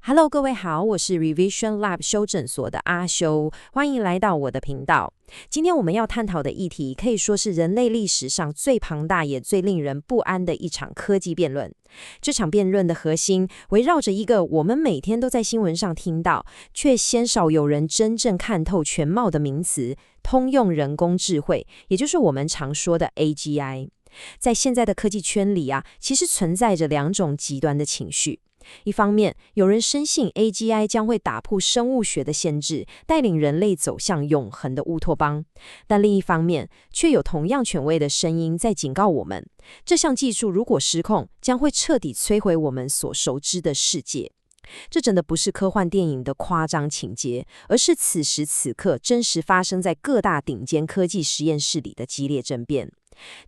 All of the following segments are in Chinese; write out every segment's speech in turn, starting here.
Hello，各位好，我是 Revision Lab 修整所的阿修，欢迎来到我的频道。今天我们要探讨的议题可以说是人类历史上最庞大也最令人不安的一场科技辩论。这场辩论的核心围绕着一个我们每天都在新闻上听到，却鲜少有人真正看透全貌的名词——通用人工智慧，也就是我们常说的 AGI。在现在的科技圈里其实存在着两种极端的情绪。一方面，有人深信 AGI 将会打破生物学的限制，带领人类走向永恒的乌托邦；但另一方面，却有同样权威的声音在警告我们，这项技术如果失控，将会彻底摧毁我们所熟知的世界。这真的不是科幻电影的夸张情节，而是此时此刻真实发生在各大顶尖科技实验室里的激烈争辩。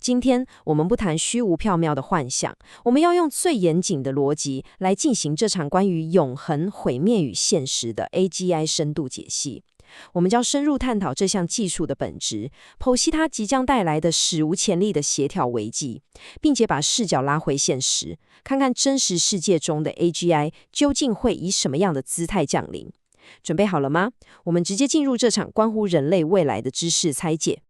今天我们不谈虚无缥缈的幻想，我们要用最严谨的逻辑来进行这场关于永恒、毁灭与现实的 AGI 深度解析。我们将深入探讨这项技术的本质，剖析它即将带来的史无前例的协调危机，并且把视角拉回现实，看看真实世界中的 AGI 究竟会以什么样的姿态降临。准备好了吗？我们直接进入这场关乎人类未来的知识拆解。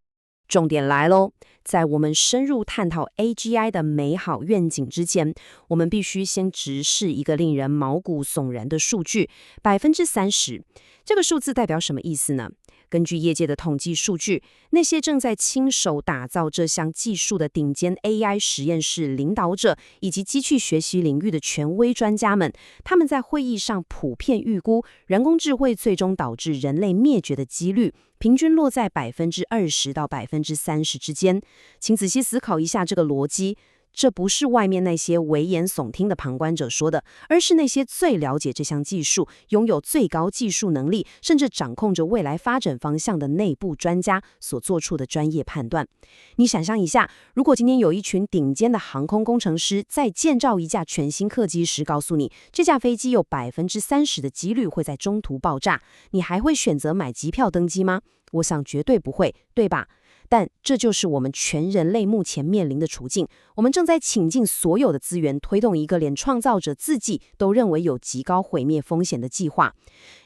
重点来咯，在我们深入探讨 AGI 的美好愿景之前，我们必须先直视一个令人毛骨悚然的数据：30%。这个数字代表什么意思呢？根据业界的统计数据，那些正在亲手打造这项技术的顶尖 AI 实验室领导者以及机器学习领域的权威专家们，他们在会议上普遍预估，人工智慧最终导致人类灭绝的几率平均落在20%到30%之间。请仔细思考一下这个逻辑。这不是外面那些危言耸听的旁观者说的，而是那些最了解这项技术、拥有最高技术能力，甚至掌控着未来发展方向的内部专家所做出的专业判断。你想象一下，如果今天有一群顶尖的航空工程师在建造一架全新客机时告诉你，这架飞机有30%的几率会在中途爆炸，你还会选择买机票登机吗？我想绝对不会，对吧？但这就是我们全人类目前面临的处境。我们正在倾尽所有的资源，推动一个连创造者自己都认为有极高毁灭风险的计划。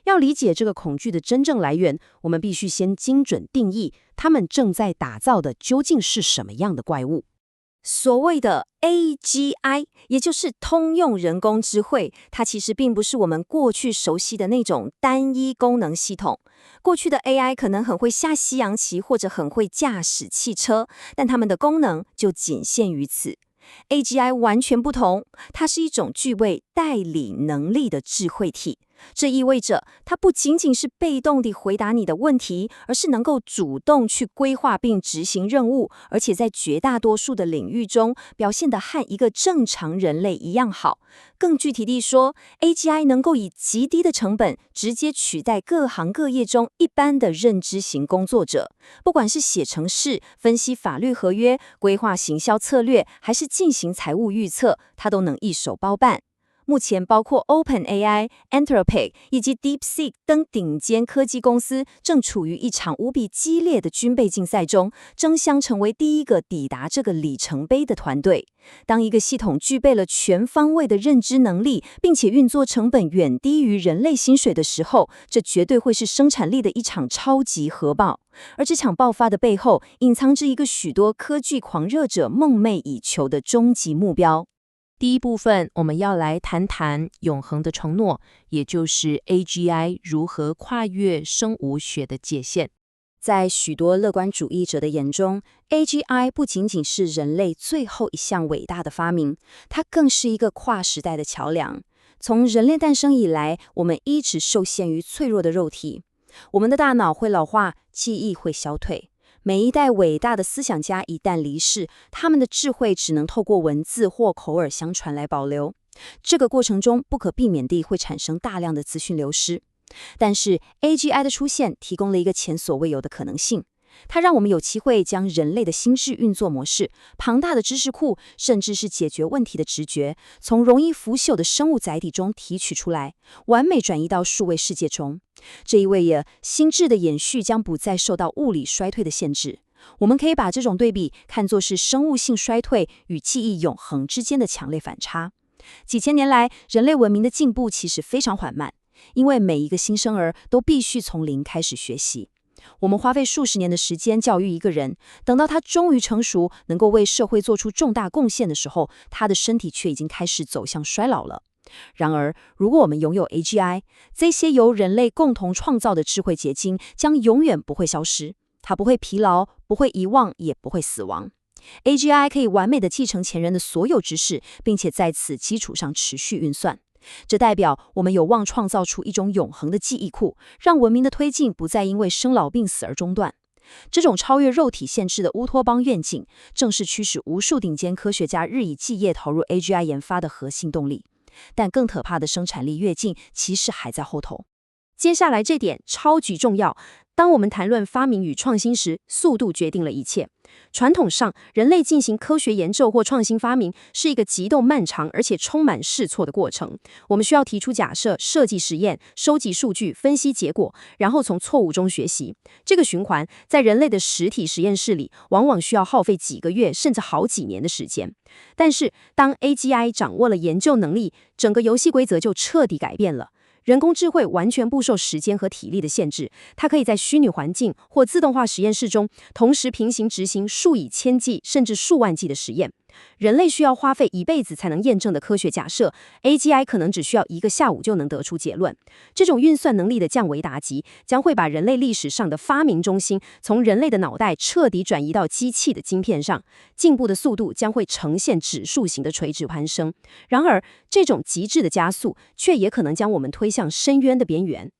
要理解这个恐惧的真正来源，我们必须先精准定义，他们正在打造的究竟是什么样的怪物。所谓的 AGI， 也就是通用人工智慧，它其实并不是我们过去熟悉的那种单一功能系统。过去的 AI 可能很会下西洋棋或者很会驾驶汽车，但它们的功能就仅限于此。AGI 完全不同，它是一种具备代理能力的智慧体。这意味着它不仅仅是被动地回答你的问题，而是能够主动去规划并执行任务，而且在绝大多数的领域中表现得和一个正常人类一样好。更具体地说， AGI 能够以极低的成本直接取代各行各业中一般的认知型工作者，不管是写程式、分析法律合约、规划行销策略，还是进行财务预测，它都能一手包办。目前包括 OpenAI、Anthropic 以及 DeepSeek 等顶尖科技公司正处于一场无比激烈的军备竞赛中，争相成为第一个抵达这个里程碑的团队。当一个系统具备了全方位的认知能力，并且运作成本远低于人类薪水的时候，这绝对会是生产力的一场超级核爆。而这场爆发的背后，隐藏着一个许多科技狂热者梦寐以求的终极目标。第一部分，我们要来谈谈永恒的承诺，也就是 AGI 如何跨越生物学的界限。在许多乐观主义者的眼中， AGI 不仅仅是人类最后一项伟大的发明，它更是一个跨时代的桥梁。从人类诞生以来，我们一直受限于脆弱的肉体，我们的大脑会老化，记忆会消退。每一代伟大的思想家一旦离世，他们的智慧只能透过文字或口耳相传来保留。这个过程中不可避免地会产生大量的资讯流失。但是 AGI 的出现提供了一个前所未有的可能性，它让我们有机会将人类的心智运作模式、庞大的知识库，甚至是解决问题的直觉，从容易腐朽的生物载体中提取出来，完美转移到数位世界中。这意味着心智的延续将不再受到物理衰退的限制。我们可以把这种对比看作是生物性衰退与记忆永恒之间的强烈反差。几千年来，人类文明的进步其实非常缓慢，因为每一个新生儿都必须从零开始学习。我们花费数十年的时间教育一个人，等到他终于成熟，能够为社会做出重大贡献的时候，他的身体却已经开始走向衰老了。然而，如果我们拥有 AGI， 这些由人类共同创造的智慧结晶将永远不会消失，它不会疲劳，不会遗忘，也不会死亡。AGI 可以完美地继承前人的所有知识，并且在此基础上持续运算。这代表我们有望创造出一种永恒的记忆库，让文明的推进不再因为生老病死而中断。这种超越肉体限制的乌托邦愿景，正是驱使无数顶尖科学家日以继夜投入 AGI 研发的核心动力。但更可怕的生产力跃进，其实还在后头。接下来这点超级重要。当我们谈论发明与创新时，速度决定了一切。传统上，人类进行科学研究或创新发明是一个极度漫长而且充满试错的过程。我们需要提出假设、设计实验、收集数据、分析结果，然后从错误中学习。这个循环在人类的实体实验室里，往往需要耗费几个月甚至好几年的时间。但是，当 AGI 掌握了研究能力，整个游戏规则就彻底改变了。人工智慧完全不受时间和体力的限制，它可以在虚拟环境或自动化实验室中同时平行执行数以千计甚至数万计的实验。人类需要花费一辈子才能验证的科学假设， AGI 可能只需要1个下午就能得出结论。这种运算能力的降维打击，将会把人类历史上的发明中心从人类的脑袋彻底转移到机器的晶片上，进步的速度将会呈现指数型的垂直攀升。然而，这种极致的加速，却也可能将我们推向深渊的边缘。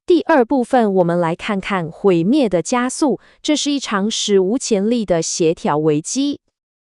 第二部分，我们来看看毁灭的加速，这是一场史无前例的协调危机。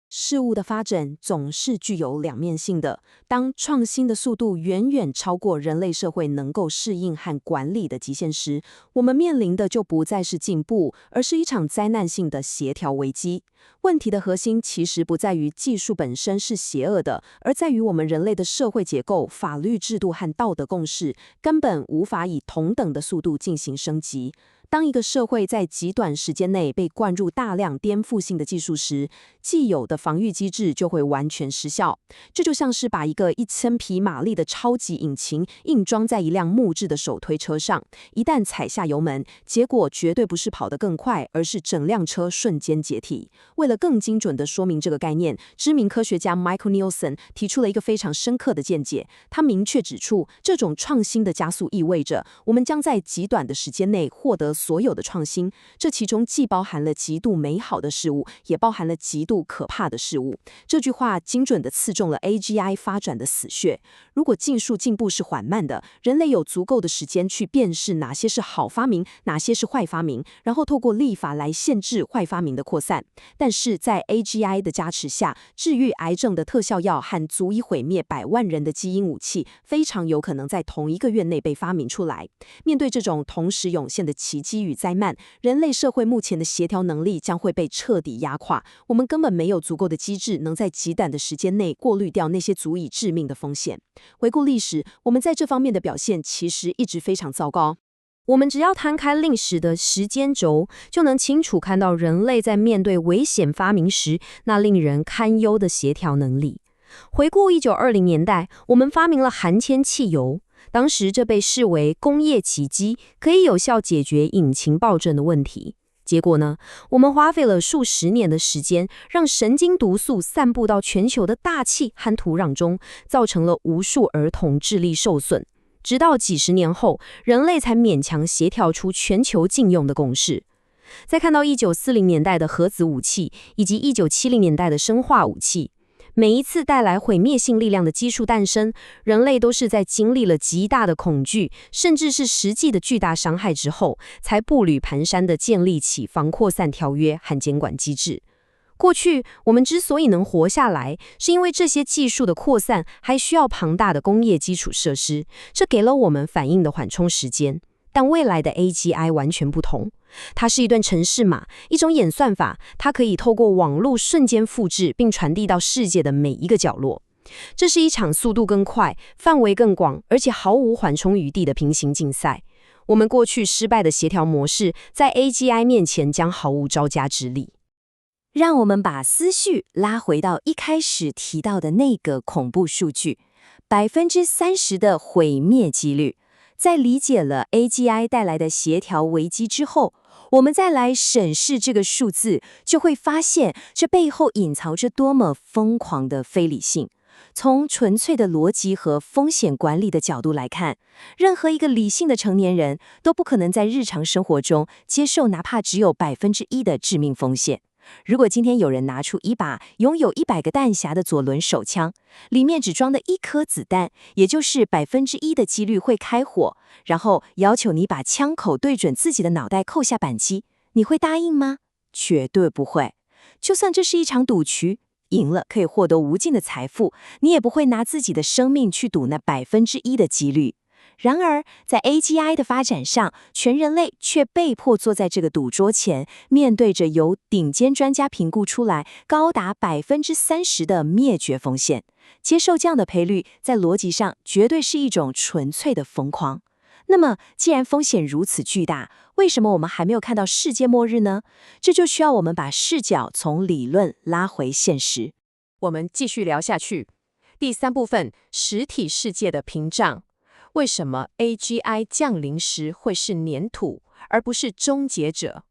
事物的发展总是具有两面性的，当创新的速度远远超过人类社会能够适应和管理的极限时，我们面临的就不再是进步，而是一场灾难性的协调危机。问题的核心其实不在于技术本身是邪恶的，而在于我们人类的社会结构、法律制度和道德共识根本无法以同等的速度进行升级。当一个社会在极短时间内被灌入大量颠覆性的技术时，既有的防御机制就会完全失效。这就像是把一个1000匹马力的超级引擎硬装在一辆木质的手推车上，一旦踩下油门，结果绝对不是跑得更快，而是整辆车瞬间解体。为了更精准地说明这个概念，知名科学家 Michael Nielsen 提出了一个非常深刻的见解。他明确指出，这种创新的加速意味着我们将在极短的时间内获得所有的创新，这其中既包含了极度美好的事物，也包含了极度可怕的事物。这句话精准地刺中了 AGI 发展的死穴。如果技术进步是缓慢的，人类有足够的时间去辨识哪些是好发明，哪些是坏发明，然后透过立法来限制坏发明的扩散。但是在 AGI 的加持下，治愈癌症的特效药和足以毁灭100万人的基因武器，非常有可能在同一个月内被发明出来。面对这种同时涌现的奇迹与灾难，人类社会目前的协调能力将会被彻底压垮。我们根本没有足够的机制能在极短的时间内过滤掉那些足以致命的风险。回顾历史，我们在这方面的表现其实一直非常糟糕。我们只要摊开历史的时间轴，就能清楚看到人类在面对危险发明时那令人堪忧的协调能力。回顾1920年代，我们发明了含铅汽油，当时这被视为工业奇迹，可以有效解决引擎爆震的问题。结果呢，我们花费了数十年的时间，让神经毒素散布到全球的大气和土壤中，造成了无数儿童智力受损。直到几十年后，人类才勉强协调出全球禁用的共识。再看到1940年代的核子武器，以及1970年代的生化武器，每一次带来毁灭性力量的技术诞生，人类都是在经历了极大的恐惧，甚至是实际的巨大伤害之后，才步履蹒跚地建立起防扩散条约和监管机制。过去我们之所以能活下来，是因为这些技术的扩散还需要庞大的工业基础设施，这给了我们反应的缓冲时间。但未来的 AGI 完全不同，它是一段程式码，一种演算法，它可以透过网络瞬间复制并传递到世界的每一个角落。这是一场速度更快、范围更广，而且毫无缓冲余地的平行竞赛。我们过去失败的协调模式，在 AGI 面前将毫无招架之力。让我们把思绪拉回到一开始提到的那个恐怖数据，30%的毁灭几率。在理解了 AGI 带来的协调危机之后，我们再来审视这个数字，就会发现这背后隐藏着多么疯狂的非理性。从纯粹的逻辑和风险管理的角度来看，任何一个理性的成年人都不可能在日常生活中接受哪怕只有1%的致命风险。如果今天有人拿出一把拥有100个弹匣的左轮手枪，里面只装的1颗子弹，也就是1%的几率会开火，然后要求你把枪口对准自己的脑袋扣下扳机，你会答应吗？绝对不会。就算这是一场赌局，赢了可以获得无尽的财富，你也不会拿自己的生命去赌那1%的几率。然而，在 AGI 的发展上，全人类却被迫坐在这个赌桌前，面对着由顶尖专家评估出来高达30%的灭绝风险。接受这样的赔率，在逻辑上绝对是一种纯粹的疯狂。那么，既然风险如此巨大，为什么我们还没有看到世界末日呢？这就需要我们把视角从理论拉回现实。我们继续聊下去。第3部分，实体世界的屏障。为什么 AGI 降临时会是粘土，而不是终结者？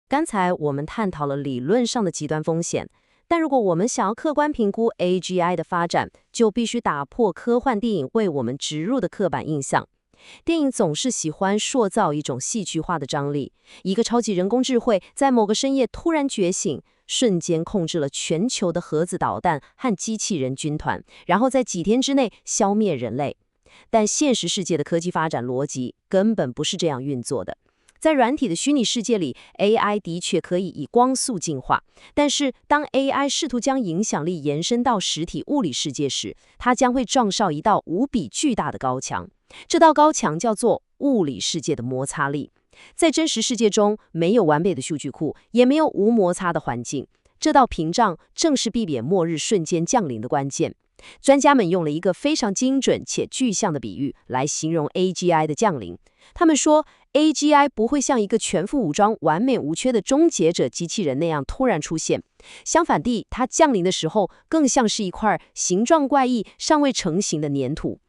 刚才我们探讨了理论上的极端风险，但如果我们想要客观评估 AGI 的发展，就必须打破科幻电影为我们植入的刻板印象。电影总是喜欢塑造一种戏剧化的张力，一个超级人工智慧在某个深夜突然觉醒，瞬间控制了全球的核子导弹和机器人军团，然后在几天之内消灭人类。但现实世界的科技发展逻辑根本不是这样运作的。在软体的虚拟世界里 ，AI 的确可以以光速进化，但是当 AI 试图将影响力延伸到实体物理世界时，它将会撞上一道无比巨大的高墙。这道高墙叫做物理世界的摩擦力。在真实世界中，没有完备的数据库，也没有无摩擦的环境。这道屏障正是避免末日瞬间降临的关键。专家们用了一个非常精准且具象的比喻来形容 AGI 的降临。他们说 ，AGI 不会像一个全副武装、完美无缺的终结者机器人那样突然出现。相反地，它降临的时候更像是一块形状怪异、尚未成型的粘土。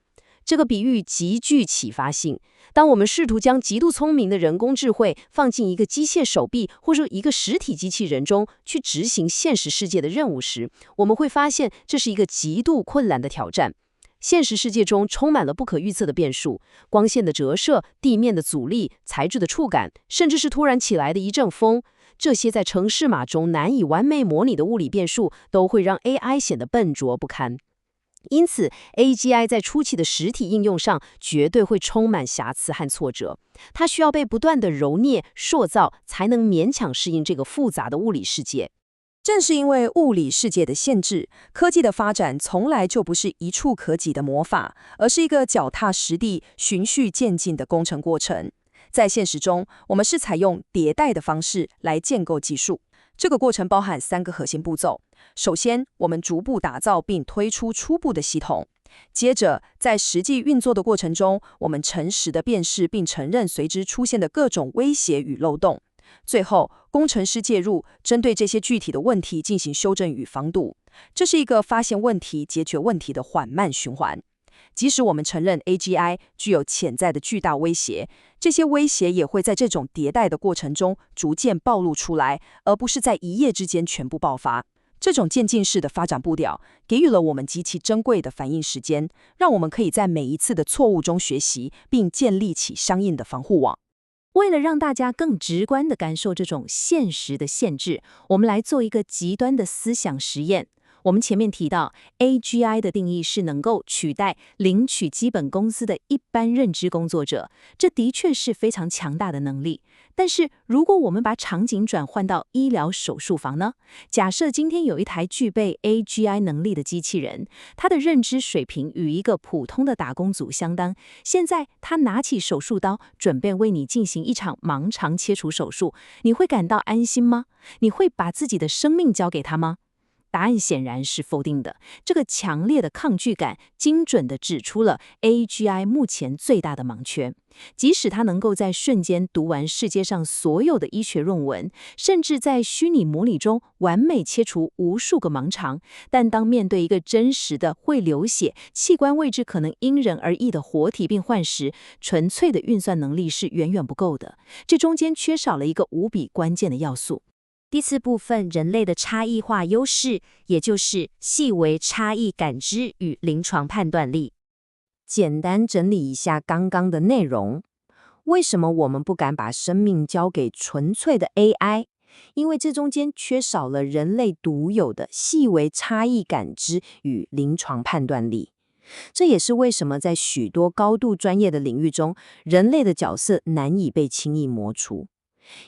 这个比喻极具启发性。当我们试图将极度聪明的人工智慧放进一个机械手臂或者一个实体机器人中去执行现实世界的任务时，我们会发现这是一个极度困难的挑战。现实世界中充满了不可预测的变数，光线的折射、地面的阻力、材质的触感，甚至是突然起来的一阵风。这些在程式码中难以完美模拟的物理变数，都会让 AI 显得笨拙不堪。因此 ，AGI 在初期的实体应用上绝对会充满瑕疵和挫折，它需要被不断的揉捏、塑造，才能勉强适应这个复杂的物理世界。正是因为物理世界的限制，科技的发展从来就不是一触可及的魔法，而是一个脚踏实地、循序渐进的工程过程。在现实中，我们是采用迭代的方式来建构技术。这个过程包含3个核心步骤。首先，我们逐步打造并推出初步的系统。接着，在实际运作的过程中，我们诚实地辨识并承认随之出现的各种威胁与漏洞。最后，工程师介入，针对这些具体的问题进行修正与防堵。这是一个发现问题、解决问题的缓慢循环。即使我们承认 AGI 具有潜在的巨大威胁，这些威胁也会在这种迭代的过程中逐渐暴露出来，而不是在一夜之间全部爆发。这种渐进式的发展步调，给予了我们极其珍贵的反应时间，让我们可以在每一次的错误中学习，并建立起相应的防护网。为了让大家更直观地感受这种现实的限制，我们来做一个极端的思想实验。我们前面提到 ，AGI 的定义是能够取代领取基本工资的一般认知工作者，这的确是非常强大的能力。但是，如果我们把场景转换到医疗手术房呢？假设今天有一台具备 AGI 能力的机器人，它的认知水平与一个普通的打工族相当。现在，它拿起手术刀，准备为你进行一场盲肠切除手术，你会感到安心吗？你会把自己的生命交给它吗？答案显然是否定的。这个强烈的抗拒感，精准地指出了 AGI 目前最大的盲圈。即使它能够在瞬间读完世界上所有的医学论文，甚至在虚拟模拟中完美切除无数个盲肠，但当面对一个真实的会流血、器官位置可能因人而异的活体病患时，纯粹的运算能力是远远不够的。这中间缺少了一个无比关键的要素。第四部分，人类的差异化优势，也就是细微差异感知与临床判断力。简单整理一下刚刚的内容，为什么我们不敢把生命交给纯粹的 AI？ 因为这中间缺少了人类独有的细微差异感知与临床判断力。这也是为什么在许多高度专业的领域中，人类的角色难以被轻易磨除。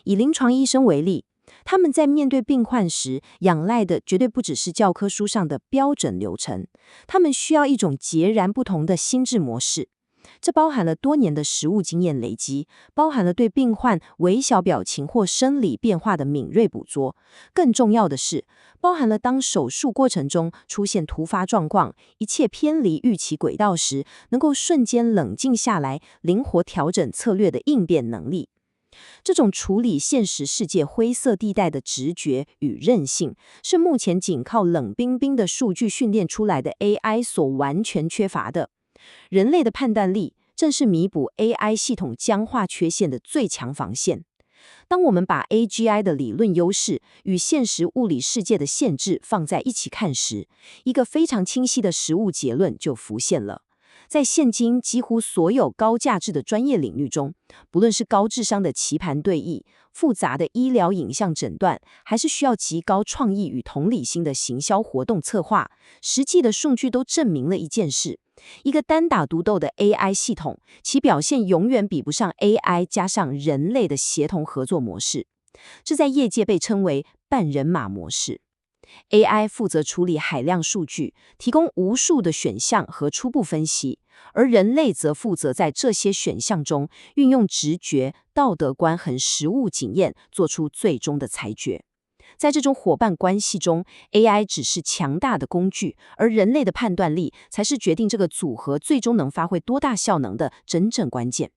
以临床医生为例，他们在面对病患时，仰赖的绝对不只是教科书上的标准流程，他们需要一种截然不同的心智模式。这包含了多年的实务经验累积，包含了对病患微小表情或生理变化的敏锐捕捉。更重要的是，包含了当手术过程中出现突发状况，一切偏离预期轨道时，能够瞬间冷静下来，灵活调整策略的应变能力。这种处理现实世界灰色地带的直觉与韧性，是目前仅靠冷冰冰的数据训练出来的 AI 所完全缺乏的。人类的判断力正是弥补 AI 系统僵化缺陷的最强防线。当我们把 AGI 的理论优势与现实物理世界的限制放在一起看时，一个非常清晰的实务结论就浮现了。在现今几乎所有高价值的专业领域中，不论是高智商的棋盘对弈、复杂的医疗影像诊断，还是需要极高创意与同理心的行销活动策划，实际的数据都证明了一件事：一个单打独斗的 AI 系统，其表现永远比不上 AI 加上人类的协同合作模式。这在业界被称为半人马模式。AI 负责处理海量数据，提供无数的选项和初步分析，而人类则负责在这些选项中运用直觉、道德观和实务经验，做出最终的裁决。在这种伙伴关系中 ，AI 只是强大的工具，而人类的判断力才是决定这个组合最终能发挥多大效能的真正关键。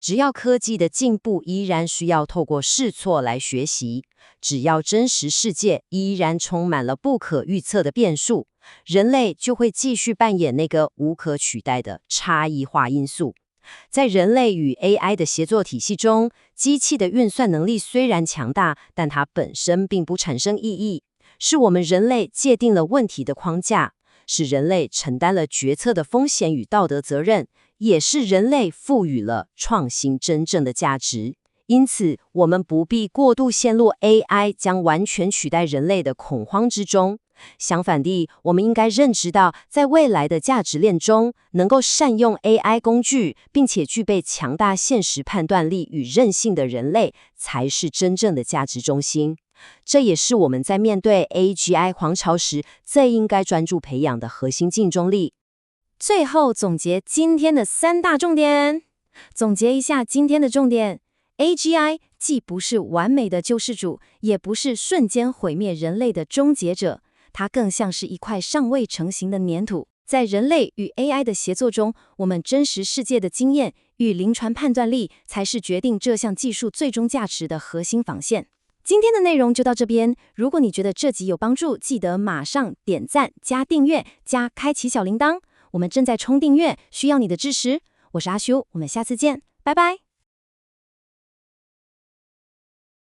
只要科技的进步依然需要透过试错来学习，只要真实世界依然充满了不可预测的变数，人类就会继续扮演那个无可取代的差异化因素。在人类与 AI 的协作体系中，机器的运算能力虽然强大，但它本身并不产生意义，是我们人类界定了问题的框架，是人类承担了决策的风险与道德责任，也是人类赋予了创新真正的价值。因此，我们不必过度陷入 AI 将完全取代人类的恐慌之中。相反地，我们应该认知到，在未来的价值链中，能够善用 AI 工具，并且具备强大现实判断力与韧性的人类，才是真正的价值中心。这也是我们在面对 AGI 狂潮时，最应该专注培养的核心竞争力。最后总结今天的3大重点。总结一下今天的重点 ：AGI 既不是完美的救世主，也不是瞬间毁灭人类的终结者，它更像是一块尚未成型的粘土。在人类与 AI 的协作中，我们真实世界的经验与临床判断力才是决定这项技术最终价值的核心防线。今天的内容就到这边，如果你觉得这集有帮助，记得马上点赞、加订阅、加开启小铃铛。我们正在冲订阅，需要你的支持。我是阿修，我们下次见，拜拜。